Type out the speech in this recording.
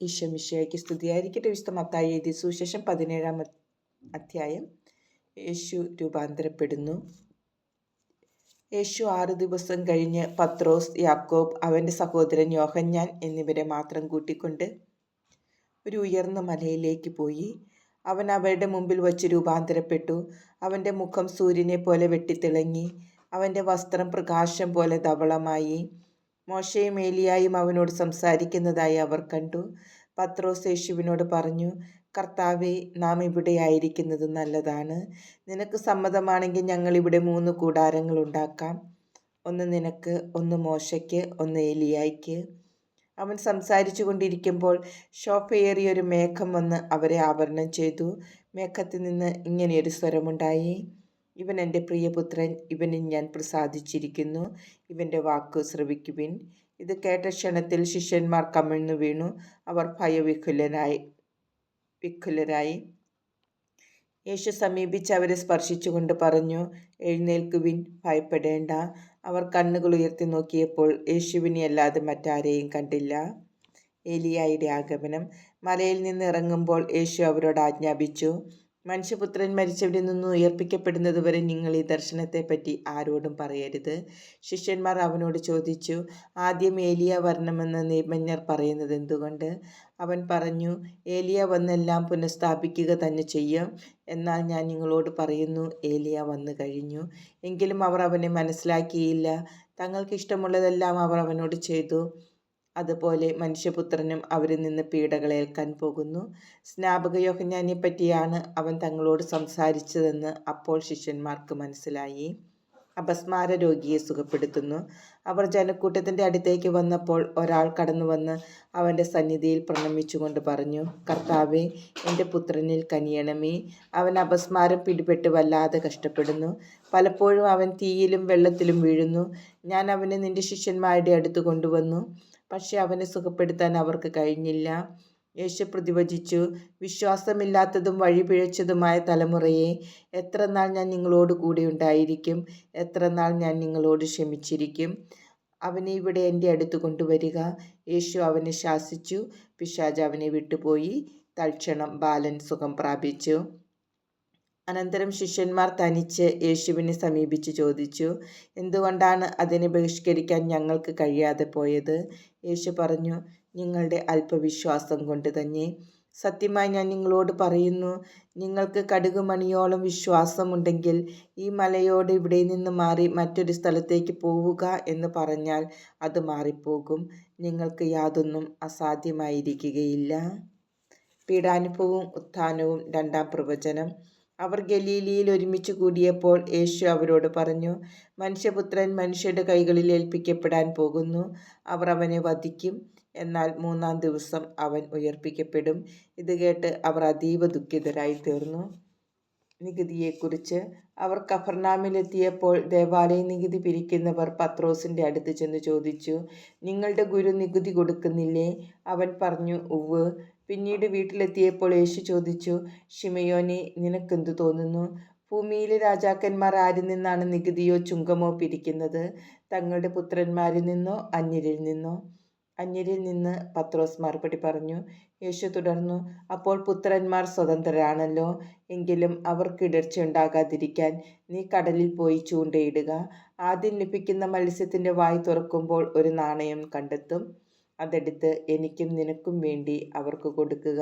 ഈശോ മിശിഹായ്ക്ക് സ്തുതിയായിരിക്കട്ടെ. വിശുദ്ധ മത്തായി എഴുതിയ സുവിശേഷം 17-ാം അധ്യായം. യേശു രൂപാന്തരപ്പെടുന്നു. യേശു 6 ദിവസം കഴിഞ്ഞ് പത്രോസ്, യാക്കോബ്, അവൻ്റെ സഹോദരൻ യോഹന്നാൻ എന്നിവരെ മാത്രം കൂട്ടിക്കൊണ്ട് ഒരു ഉയർന്ന മലയിലേക്ക് പോയി. അവൻ അവരുടെ മുമ്പിൽ വച്ച് രൂപാന്തരപ്പെട്ടു. അവൻ്റെ മുഖം സൂര്യനെ പോലെ വെട്ടിത്തിളങ്ങി. അവൻ്റെ വസ്ത്രം പ്രകാശം പോലെ ധവളമായി. മോശയും ഏലിയായും അവനോട് സംസാരിക്കുന്നതായി അവർ കണ്ടു. പത്രോസ് യേശുവിനോട് പറഞ്ഞു, കർത്താവേ, നാം ഇവിടെ ആയിരിക്കുന്നത് നല്ലതാണ്. നിനക്ക് സമ്മതമാണെങ്കിൽ ഞങ്ങൾ ഇവിടെ 3 കൂടാരങ്ങൾ ഉണ്ടാക്കാം. ഒന്ന് നിനക്ക്, ഒന്ന് മോശയ്ക്ക്, ഒന്ന് ഏലിയായ്ക്ക്. അവൻ സംസാരിച്ചു കൊണ്ടിരിക്കുമ്പോൾ ശോഭയേറിയൊരു മേഘം വന്ന് അവരെ ആവരണം ചെയ്തു. മേഘത്തിൽ നിന്ന് ഇങ്ങനെയൊരു സ്വരമുണ്ടായി: ഇവൻ എൻ്റെ പ്രിയപുത്രൻ, ഇവനിൽ ഞാൻ പ്രസാദിച്ചിരിക്കുന്നു. ഇവൻ്റെ വാക്ക് ശ്രവിക്കുവിൻ. ഇത് കേട്ട ക്ഷണത്തിൽ ശിഷ്യന്മാർ കമിഴ്ന്നു വീണു. അവർ വിക്കുലരായി. യേശു സമീപിച്ച് അവരെ സ്പർശിച്ചുകൊണ്ട് പറഞ്ഞു, എഴുന്നേൽക്കുവിൻ, ഭയപ്പെടേണ്ട. അവർ കണ്ണുകൾ ഉയർത്തി നോക്കിയപ്പോൾ യേശുവിനെ അല്ലാതെ മറ്റാരെയും കണ്ടില്ല. ഏലിയായുടെ ആഗമനം. മലയിൽ നിന്ന് ഇറങ്ങുമ്പോൾ യേശു അവരോട് ആജ്ഞാപിച്ചു, മനുഷ്യപുത്രൻ മരിച്ചവരിൽ നിന്ന് ഉയർപ്പിക്കപ്പെടുന്നതുവരെ നിങ്ങൾ ഈ ദർശനത്തെപ്പറ്റി ആരോടും പറയരുത്. ശിഷ്യന്മാർ അവനോട് ചോദിച്ചു, ആദ്യം ഏലിയ വരണമെന്ന് നിയമജ്ഞർ പറയുന്നത് എന്തുകൊണ്ട്? അവൻ പറഞ്ഞു, ഏലിയ വന്നെല്ലാം പുനഃസ്ഥാപിക്കുക തന്നെ ചെയ്യും. എന്നാൽ ഞാൻ നിങ്ങളോട് പറയുന്നു, ഏലിയ വന്നു കഴിഞ്ഞു. എങ്കിലും അവർ അവനെ മനസ്സിലാക്കിയില്ല. തങ്ങൾക്ക് ഇഷ്ടമുള്ളതെല്ലാം അവർ അവനോട് ചെയ്തു. അതുപോലെ മനുഷ്യപുത്രനും അവരിൽ നിന്ന് പീഡകളേൽക്കാൻ പോകുന്നു. സ്നാപക യോഹന്നാനെ പറ്റിയാണ് അവൻ തങ്ങളോട് സംസാരിച്ചതെന്ന് അപ്പോൾ ശിഷ്യന്മാർക്ക് മനസ്സിലായി. അപസ്മാര രോഗിയെ സുഖപ്പെടുത്തുന്നു. അവർ ജനക്കൂട്ടത്തിൻ്റെ അടുത്തേക്ക് വന്നപ്പോൾ ഒരാൾ കടന്നു വന്ന് അവൻ്റെ സന്നിധിയിൽ പ്രണമിച്ചുകൊണ്ട് പറഞ്ഞു, കർത്താവേ, എൻ്റെ പുത്രനിൽ കനിയണമേ. അവൻ അപസ്മാരം പിടിപെട്ട് വല്ലാതെ കഷ്ടപ്പെടുന്നു. പലപ്പോഴും അവൻ തീയിലും വെള്ളത്തിലും വീഴുന്നു. ഞാൻ അവനെ നിന്റെ ശിഷ്യന്മാരുടെ അടുത്ത് കൊണ്ടുവന്നു, പക്ഷെ അവനെ സുഖപ്പെടുത്താൻ അവർക്ക് കഴിഞ്ഞില്ല. യേശു പ്രതിവചിച്ചു, വിശ്വാസമില്ലാത്തതും വഴിപിഴച്ചതുമായ തലമുറയെ, എത്ര നാൾ ഞാൻ നിങ്ങളോട് കൂടെ ഉണ്ടായിരിക്കും? എത്ര നാൾ ഞാൻ നിങ്ങളോട് ക്ഷമിച്ചിരിക്കും? അവനെ ഇവിടെ എൻ്റെ അടുത്ത് കൊണ്ടുവരിക. യേശു അവനെ ശാസിച്ചു. പിശാച് അവനെ വിട്ടുപോയി. തൽക്ഷണം ബാലൻ സുഖം പ്രാപിച്ചു. അനന്തരം ശിഷ്യന്മാർ തനിച്ച് യേശുവിനെ സമീപിച്ച് ചോദിച്ചു, എന്തുകൊണ്ടാണ് അതിനെ ബഹിഷ്കരിക്കാൻ ഞങ്ങൾക്ക് കഴിയാതെ പോയത്? യേശു പറഞ്ഞു, നിങ്ങളുടെ അല്പവിശ്വാസം കൊണ്ട് തന്നെ. സത്യമായി ഞാൻ നിങ്ങളോട് പറയുന്നു, നിങ്ങൾക്ക് കടുകുമണിയോളം വിശ്വാസമുണ്ടെങ്കിൽ ഈ മലയോട് ഇവിടെ നിന്ന് മാറി മറ്റൊരു സ്ഥലത്തേക്ക് പോവുക എന്ന് പറഞ്ഞാൽ അത് മാറിപ്പോകും. നിങ്ങൾക്ക് യാതൊന്നും അസാധ്യമായിരിക്കുകയില്ല. പീഡാനുഭവവും ഉത്ഥാനവും 2-ാം പ്രവചനം. അവർ ഗലീലിയിൽ ഒരുമിച്ച് കൂടിയപ്പോൾ യേശു അവരോട് പറഞ്ഞു, മനുഷ്യപുത്രൻ മനുഷ്യരുടെ കൈകളിൽ ഏൽപ്പിക്കപ്പെടാൻ പോകുന്നു. അവർ അവനെ വധിക്കും. എന്നാൽ 3-ാം ദിവസം അവൻ ഉയർപ്പിക്കപ്പെടും. ഇത് കേട്ട് അവർ അതീവ ദുഃഖിതരായി തീർന്നു. നികുതിയെക്കുറിച്ച്. അവർ കഫർനാമിലെത്തിയപ്പോൾ ദേവാലയ നികുതി പിരിക്കുന്നവർ പത്രോസിൻ്റെ അടുത്ത് ചെന്ന് ചോദിച്ചു, നിങ്ങളുടെ ഗുരു നികുതി കൊടുക്കുന്നില്ലേ? അവൻ പറഞ്ഞു, ഉവ്വ്. പിന്നീട് വീട്ടിലെത്തിയപ്പോൾ യേശു ചോദിച്ചു, ശിമയോനെ, നിനക്കെന്തു തോന്നുന്നു? ഭൂമിയിലെ രാജാക്കന്മാർ ആരിൽ നിന്നാണ് നികുതിയോ ചുങ്കമോ പിരിക്കുന്നത്? തങ്ങളുടെ പുത്രന്മാരിൽ നിന്നോ അന്യരിൽ നിന്നോ? അന്യരിൽ നിന്ന്, പത്രോസ് മറുപടി പറഞ്ഞു. യേശു തുടർന്നു, അപ്പോൾ പുത്രന്മാർ സ്വതന്ത്രരാണല്ലോ. എങ്കിലും അവർക്ക് ഇടർച്ച ഉണ്ടാകാതിരിക്കാൻ നീ കടലിൽ പോയി ചൂണ്ടയിടുക. ആദ്യം ലഭിക്കുന്ന മത്സ്യത്തിൻ്റെ വായ് തുറക്കുമ്പോൾ ഒരു നാണയം കണ്ടെത്തും. അതെടുത്ത് എനിക്കും നിനക്കും വേണ്ടി അവർക്ക് കൊടുക്കുക.